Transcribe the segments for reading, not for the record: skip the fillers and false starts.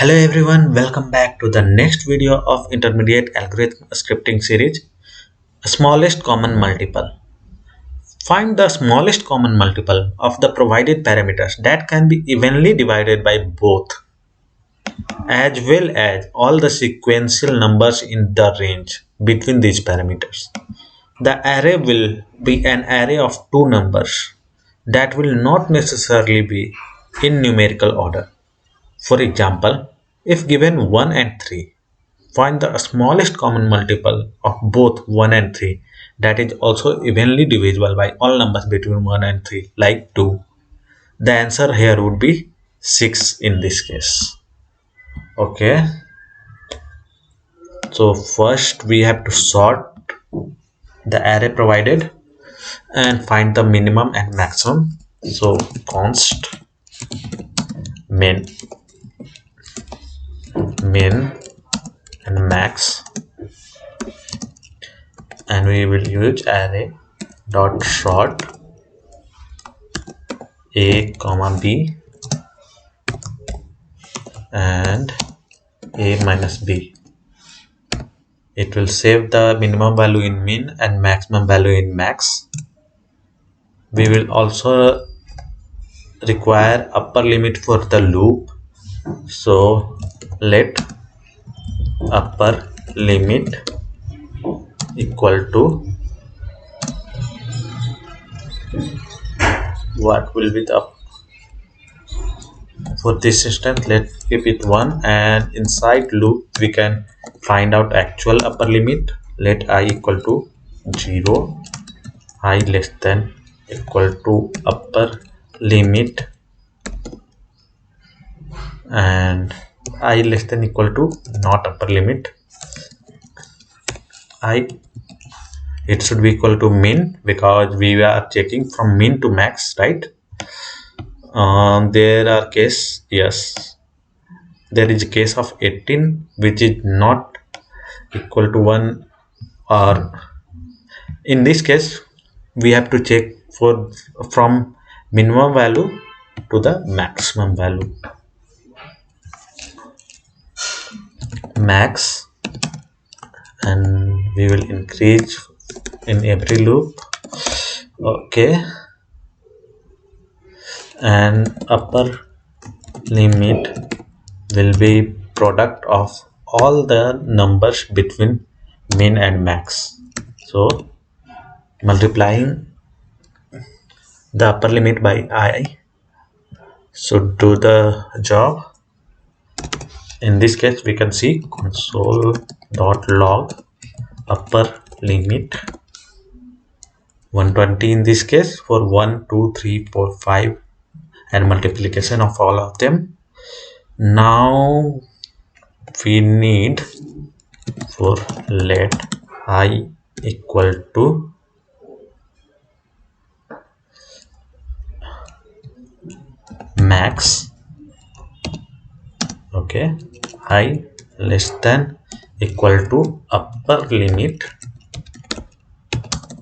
Hello everyone, welcome back to the next video of intermediate algorithm scripting series, smallest common multiple. Find the smallest common multiple of the provided parameters that can be evenly divided by both, as well as all the sequential numbers in the range between these parameters. The array will be an array of two numbers that will not necessarily be in numerical order. For example, if given 1 and 3, find the smallest common multiple of both 1 and 3 that is also evenly divisible by all numbers between 1 and 3 like 2. The answer here would be 6 in this case. Okay, so first we have to sort the array provided and find the minimum and maximum. So const min and max, and we will use array dot sort a comma b and a minus b. It will save the minimum value in min and maximum value in max. We will also require upper limit for the loop, so let upper limit equal to what will be the for this instance, let's keep it 1, and inside loop we can find out actual upper limit. Let I equal to 0, I less than equal to upper limit, and I less than equal to not upper limit. It should be equal to min because we are checking from min to max, right? There are case, yes, there is a case of 18 which is not equal to 1, or in this case we have to check for from minimum value to the maximum value. Max, and we will increase in every loop. Okay, and upper limit will be product of all the numbers between min and max. So multiplying the upper limit by I should do the job. In this case we can see console.log upper limit 120 in this case for 1, 2, 3, 4, 5 and multiplication of all of them. Now we need for let I equal to max. Okay, I less than equal to upper limit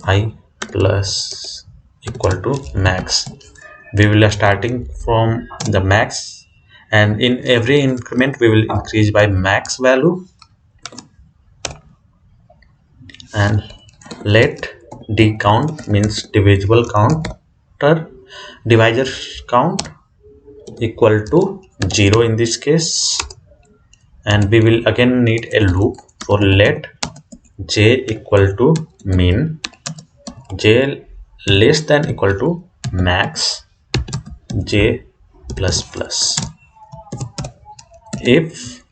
I plus equal to max. We will starting from the max, and in every increment we will increase by max value, and let d count means divisible counter divisor count equal to 0 in this case, and we will again need a loop for let j equal to min, j less than equal to max, j plus plus. If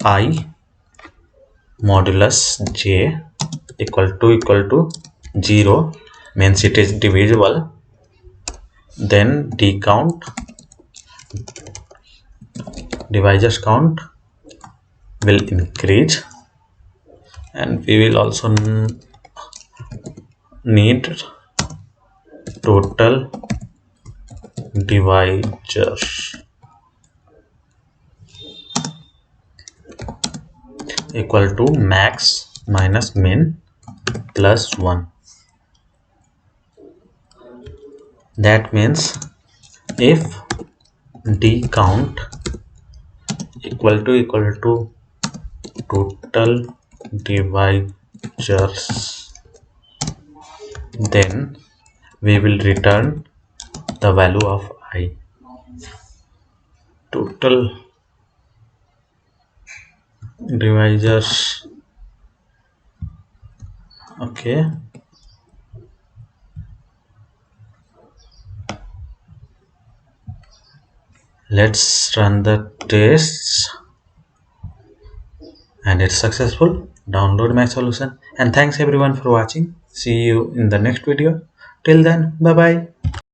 I modulus j equal to 0 means it is divisible, then d count divisors count will increase, and we will also need total divisors equal to max minus min plus 1. That means if d count equal to total divisors, then we will return the value of I. Total divisors. Okay, let's run the tests, and it's successful. Download my solution, and thanks everyone for watching. See you in the next video. Till then, bye bye.